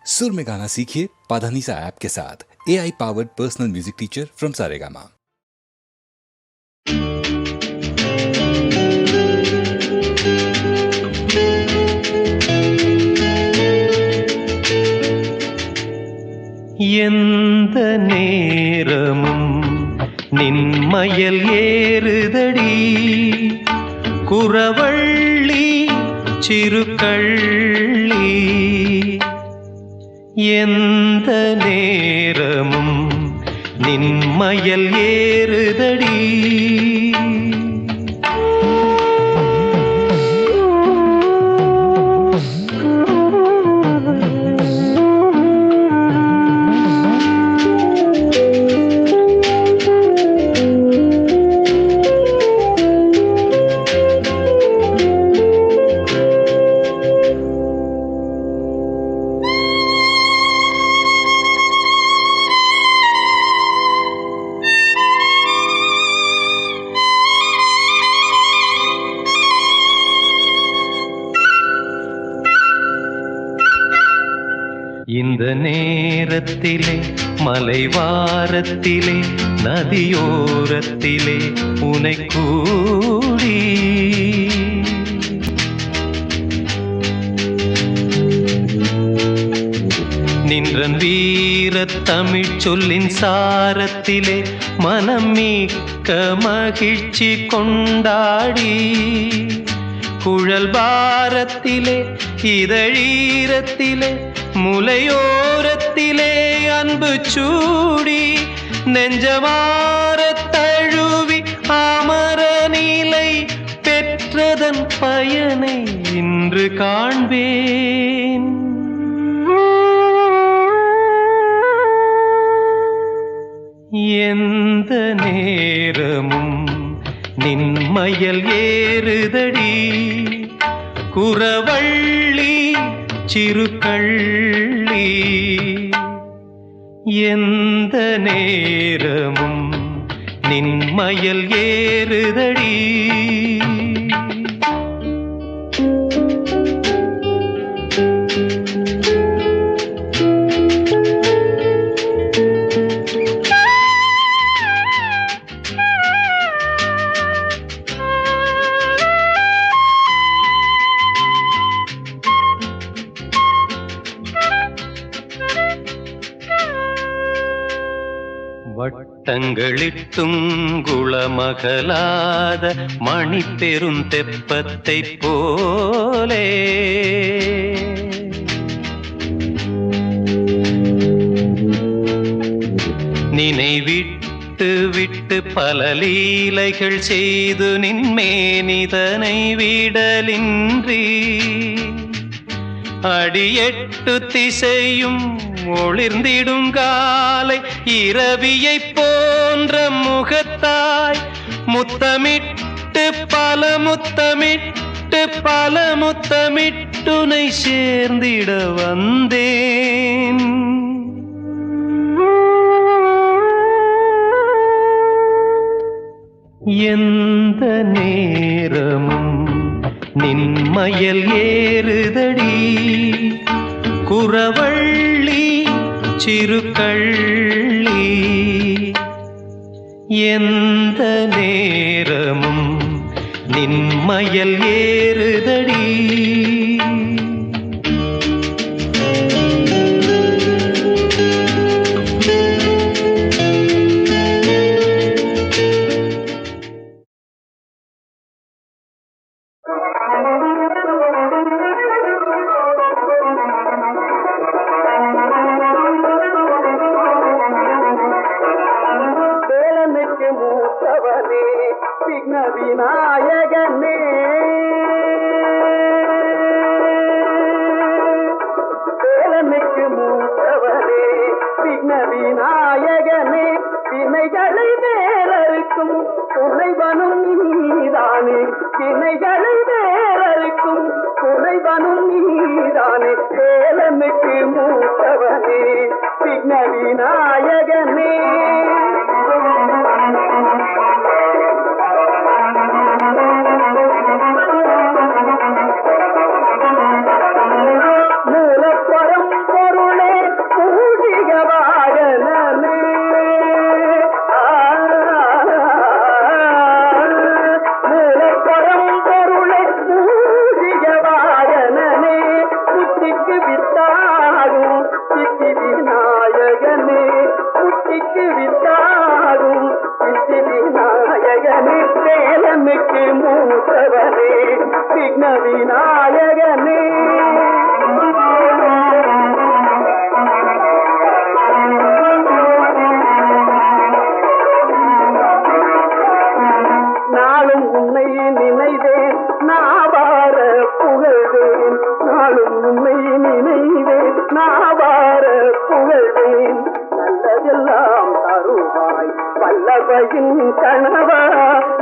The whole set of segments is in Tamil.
सुर में गाना सीखिए पाधानीसा ऐप के साथ। AI powered personal music teacher from Saregama. எந்த நேரமும் நின்மயல் ஏறுதடி குறவள்ளி சிறுகள்ளி. எந்த நேரமும் நின்மயல் ஏறுதடி. இந்த நேரத்திலே மலைவாரத்திலே நதியோரத்திலே உனை கூடி நின்றன் வீரத் தமிழ் சொல்லின் சாரத்திலே மனம் மிக்க மகிழ்ச்சி கொண்டாடி குழல் பாரத்திலே இதழீரத்திலே முலையோரத்திலே அன்பு சூடி நெஞ்சமாரத் தழுவி அமர நிலை பெற்றதன் பயனை இன்று காண்பேன். எந்த நேரமும் நின்மயல் ஏறுதடி குறவள்ளி சிறுகள்ளி. எந்த நேரமும் நின்மயல் ஏறுதடி. வட்டங்களிட்டும் குளமகலாத மணி பெரும் தெப்பத்தை போலே நினைவிட்டு விட்டு பல லீலைகள் செய்து நின்மேனிதனை விடலின்றி அடியெட்டு திசையும் ஒளிர்ந்திடும் காலை இரவியை போன்ற முகத்தாய் முத்தமிட்டு பல முத்தமிட்டு பல முத்தமிட்டுனை சேர்ந்திட வந்தேன். எந்த நேரமும் நின்மயல் ஏறுதடி குறவள்ளி சிறுகள்ளி. எந்த நேரமும் நின்மயல் ஏறுதடி. விநாயகனே வல்லபையின் கணவா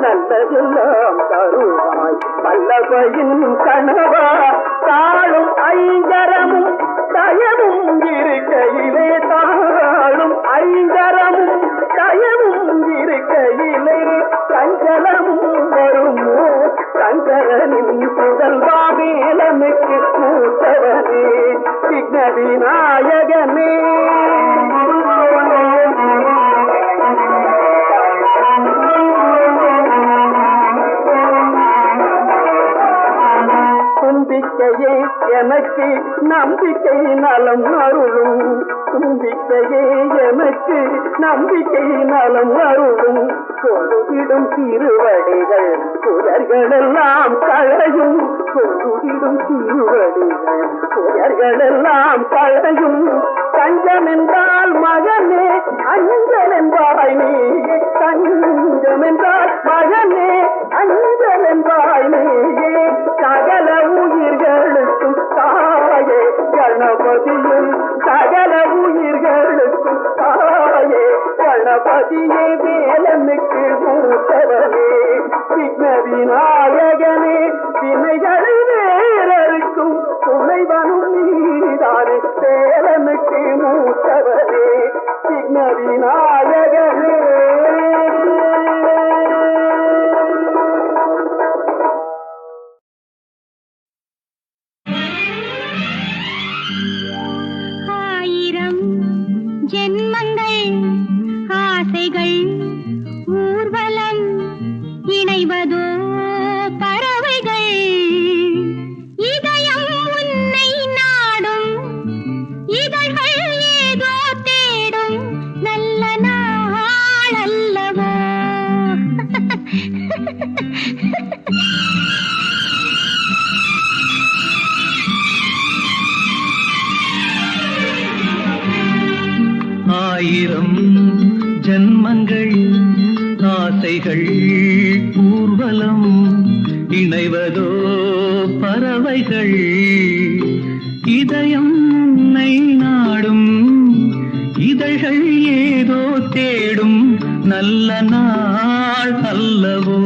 நல்லதெல்லாம் தருவாய் வல்லபையின் கணவா தாழும் ஐங்கரமும் தயவும் இருக்கையிலே தாழும் ஐங்கரமும் தயவும் இருக்கையிலே சஞ்சலமும் வருமோ சங்கரனின் புதல்வா மேலனுக்கு மூத்தவனே விக்ன விநாயகனே தும்பிக்கையே எனக்கு நம்பிக்கை நலம் அருளும் தும்பிக்கையே எனக்கு நம்பிக்கை நலம் அருளும் கொடுவிடும் திருவடிகள் புதர்களெல்லாம் களையும் கொடுவிடும் திருவடிகள் புதர்களெல்லாம் களையும் தஞ்சம் என்றால் மகனே அஞ்சல் என்பாய் நீ தஞ்சம் என்றால் மகனே அஞ்சல் என்பாய் நீயே சகல உயிர்களுக்கும் தாயே கணபதியே சகல உயிர்களுக்கும் தாயே கணபதியே வேலனுக்கு மூத்தவனே விக்ன விநாயகனே வினைகளை வேறறுக்கும் துணைவனும் நீதானே வேலனுக்கு மூத்தவனே விக்ன விநாயகனே ஜென்மங்கள் ஆசைகள் ஊர்வலம் இணைவதோ பறவைகள் இதயம் உன்னை நாடும் இதழ்கள் ஏதோ தேடும் நல்ல நாள் அல்லவோ ஆயிரம் ஜன்மங்கள் ஆசைகள் ஊர்வலம் இணைவதோ பறவைகள் இதயம் உன்னை நாடும் இதழ்கள் ஏதோ தேடும் நல்ல நாள் அல்லவோ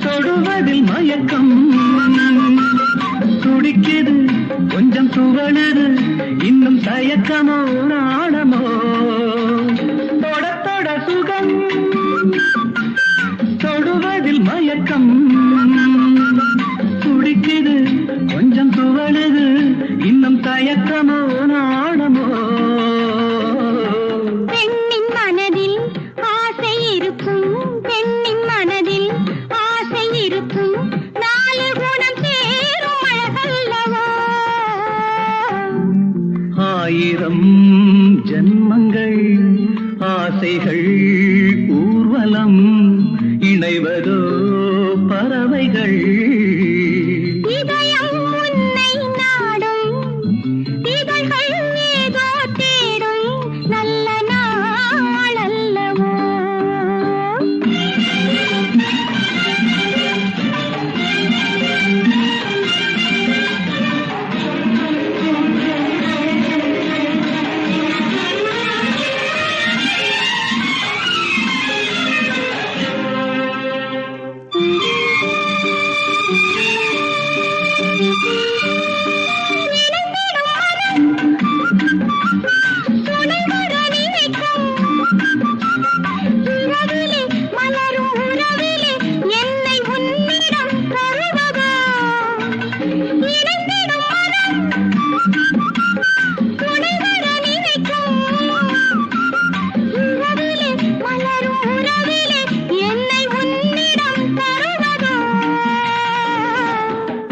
தொடுவதில் மயக்கம் துடிக்குது கொஞ்சம் துவழுது இன்னும் தயக்கமோ நாணமோ தொட தொட சுகம் தொடுவதில் மயக்கம் துடிக்குது கொஞ்சம் துவழுது இன்னும் தயக்கமோ நாணமோ பெண்ணின் மனதில் ஆசை இருக்கும் பெண்ணின் மனதில் ஆசை இருக்கும் நாலு குணம் சேரும் அழகல்லவோ ஆயிரம் ஜன்மங்கள் ஆசைகள் ஊர்வலம் இணைவதோ பறவைகள் இதயம் உன்னை நாடும் இதழ்கள் ஏதோ தேடும் நல்ல நாள் அல்லவோ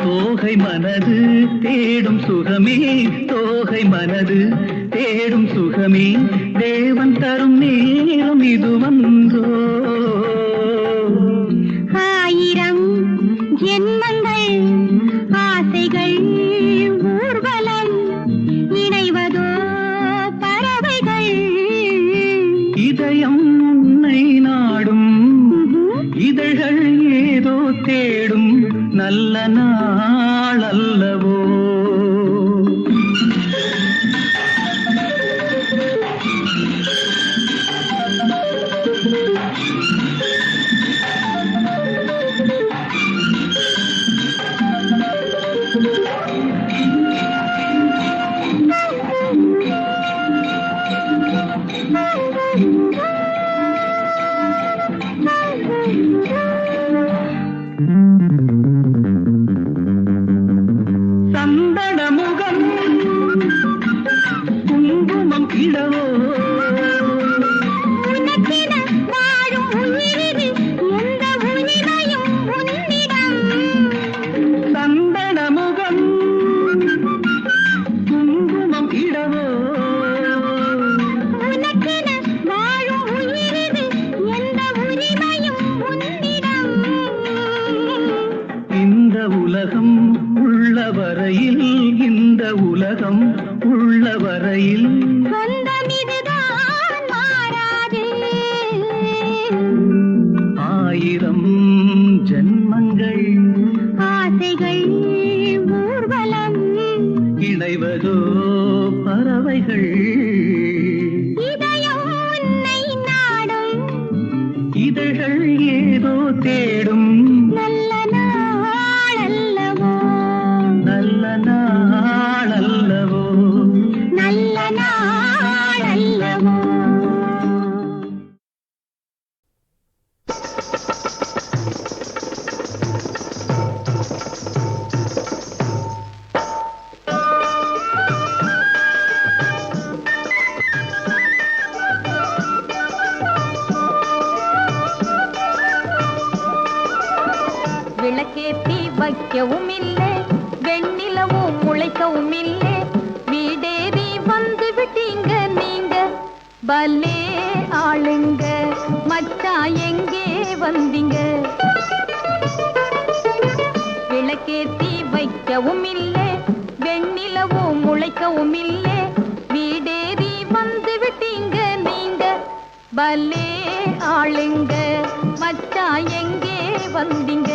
தோகை மனது தேடும் சுகமே தோகை மனது தேடும் சுகமே தேவன் தரும் நேரம் இது வந்தோ. ஆயிரம் ஜென்மங்கள் ஆசைகள் ஊர்வலம் இணைவதோ பறவைகள். இதயம் உன்னை நாடும் இதழ்கள் ஏதோ தேடும் நல்ல நாள் அல்லவோ. சந்தனமுகம் குங்குமம் இடவோ உனக்கென வாழும் உயிரில் எந்த உரிமையும் உன்னிடம். சந்தனமுகம் குங்குமம் இடவோ உனக்கென வாழும் உயிரில் எந்த உரிமையும் உன்னிடம். இந்த உலகம் உள்ள வரையில் இந்த உலகம் உள்ள வரையில் சொந்தம் இதுதான் மாறாது. ஆயிரம் ஜென்மங்கள் ஆசைகள் ஊர்வலம் இணைவதோ பறவைகள். இதயம் உன்னை நாடும் இதழ்கள் ஏதோ தேடும் நல்ல நாள் அல்லவோ. நல்ல நாள் அல்லவோ. நல்ல நாள் அல்லவோ. விளக்கேத்தி வைக்கவும் இல்லை வெண்ணிலவும் முளைக்கவும் இல்லை வீடேறி வந்து விட்டீங்க நீங்க பல்லே ஆளுங்க மச்சா எங்கே வந்தீங்க. விளக்கேத்தி வைக்கவும் இல்லை வெண்ணிலவும் முளைக்கவும் இல்லை வீடேறி வந்து விட்டீங்க நீங்க பல்லே ஆளுங்க மச்சா எங்கே வந்தீங்க.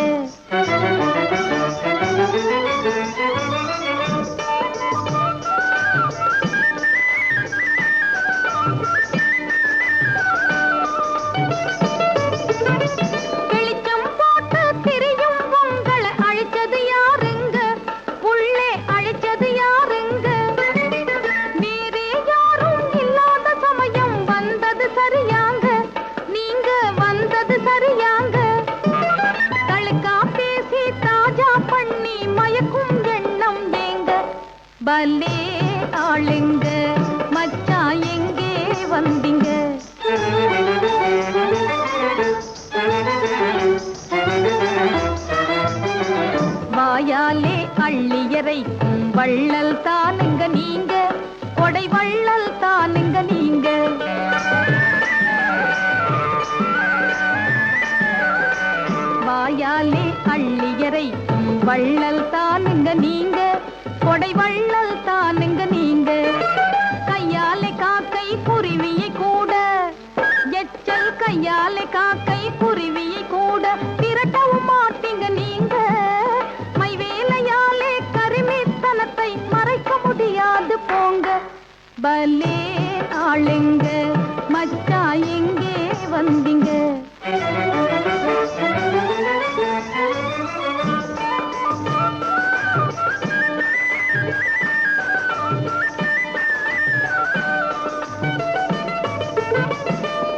வெளிச்சம் போட்டு திரியும் உங்களை அழைச்சது யாருங்க உள்ளே அழைச்சது யாருங்க. வேறே யாரும் இல்லாத சமயம் வந்தது சரியாங்க நீங்க வந்தது சரியாங்க. தழுக்கா பேசி தாஜா பண்ணி மயக்கும் எண்ணம் ஏங்க பல்லே ஆளுங்க மச்சா எங்கே வந்தீங்க. வாயாலே அள்ளியறைக்கும் வள்ளல் தானுங்க நீங்க கொடை வள்ளல் தானுங்க நீங்க. வாயாலே அள்ளியறைக்கும் வள்ளல் தானுங்க நீங்க கொடை வள்ளல் தானுங்க நீங்க. கையாலே காக்கை குருவியை கூட எச்சல் கையாலே காக்கை குருவியை கூட திரட்டவும் மாட்டீங்க நீங்க. மைவேலையாலே கருமித்தனத்தை மறைக்க முடியாது போங்க பல்லே ஆளுங்க மச்சா எங்கே வந்தீங்க.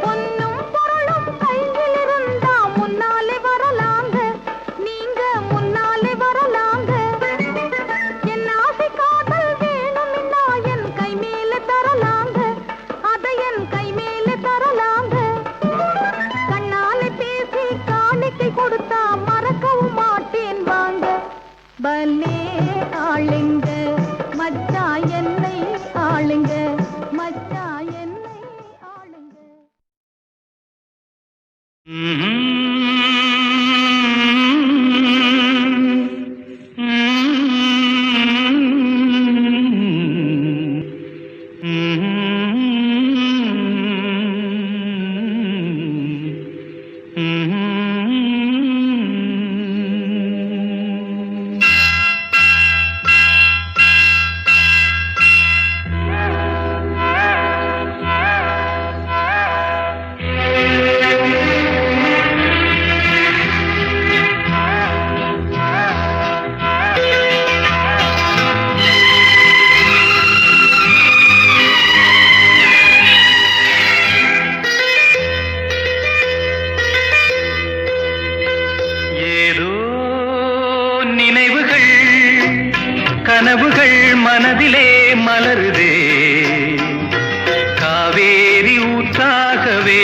பொன்னும் பொருளும் கையில் இருந்தா முன்னாலே வரலாங்க நீங்க முன்னாலே வரலாங்க. என் ஆசை காதல் வேணும்னா என் கை மேல தரலாங்க அதை என் கை மேல தரலாங்க. கண்ணாலே பேசி காணிக்கை கனவுகள் மனதிலே மலருதே காவேரி ஊற்றாகவே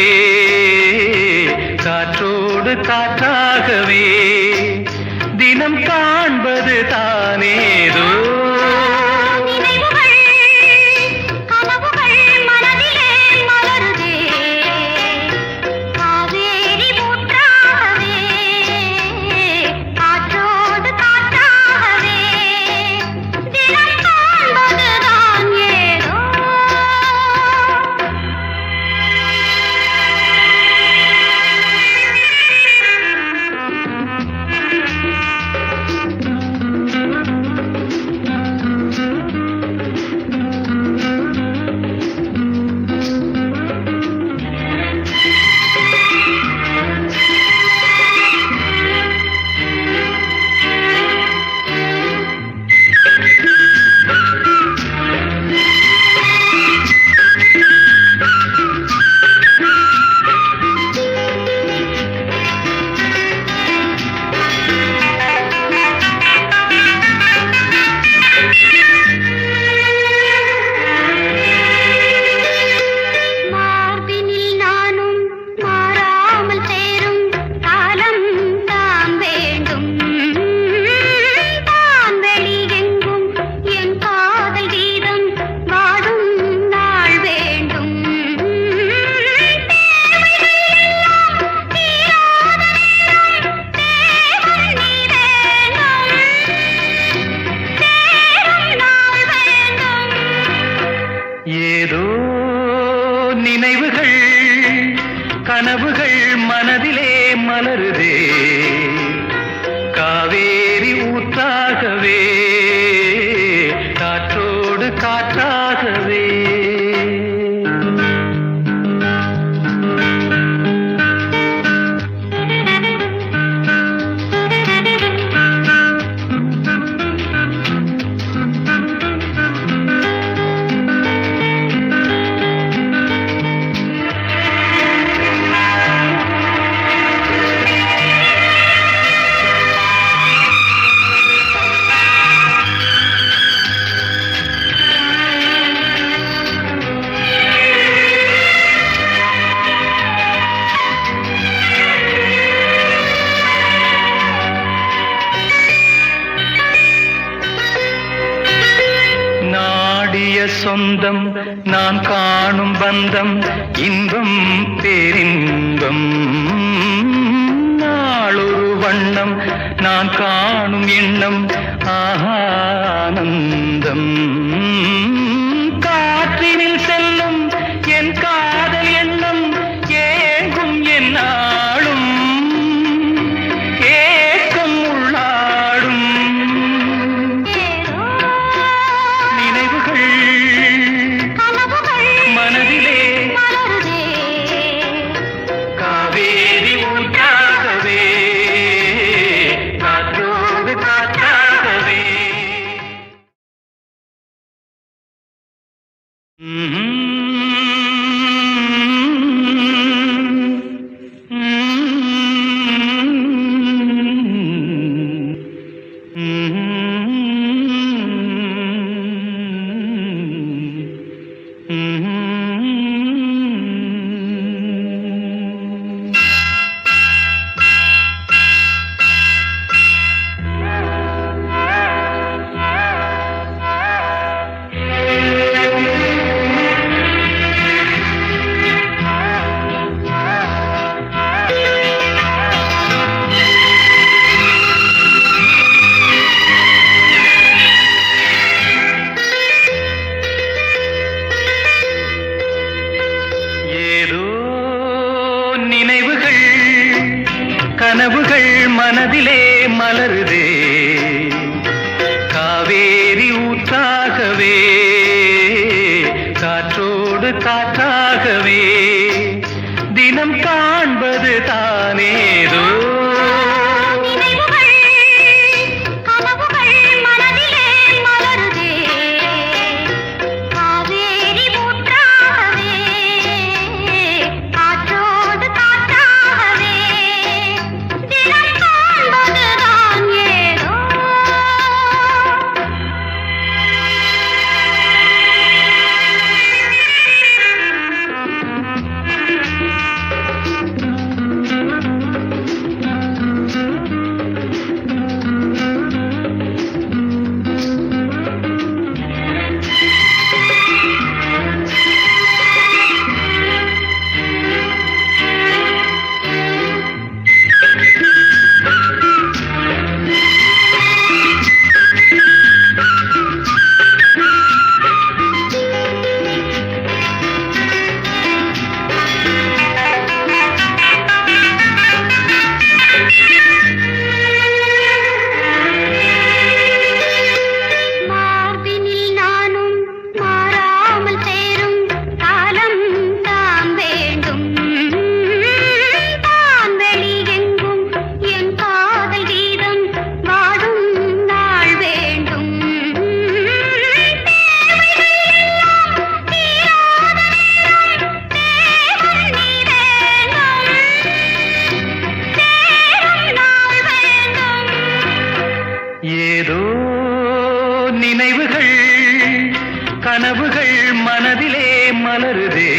காற்றோடு காற்றாகவே தினம் காண்பது தானேதோ நினைவுகள் கனவுகள் மனதிலே மலருதே காவேரி ஊற்றாகவே காற்றோடு காற்றாகவே சொந்தம் நான் காணும் பந்தம் இன்பம் பேரின்பம் நாளொரு வண்ணம் நான் காணும் எண்ணம் ஆனந்தம் காற்றினில் செல்லும் என் காதல் எண்ணம் ஏங்கும் என் நாளும் ஏக்கம் உள்ளாடும் மனதிலே காவேரி ஊற்றாகவே காற்றோடு காற்றாகவே நினைவுகள் கனவுகள் மனதிலே மலருதே காவேரி ஊற்றாகவே காற்றோடு காற்றாகவே தினம் காண்பது தானேதோ கனவுகள் மனதிலே மலருதே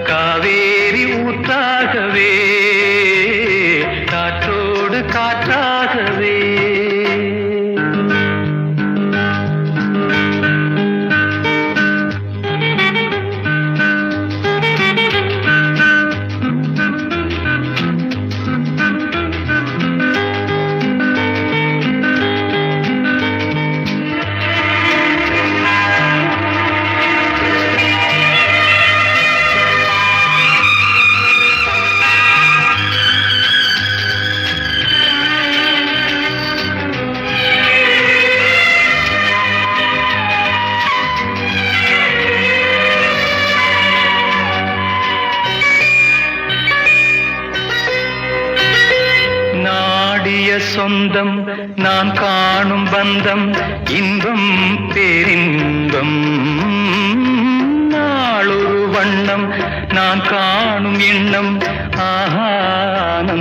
காவேரி ஊற்றாகவே காற்றோடு காற்றாகவே சொந்தம் நான் காணும் பந்தம் இன்பம் பேரின்பம் நாளொரு வண்ணம் நான் காணும் எண்ணம் ஆனந்தம்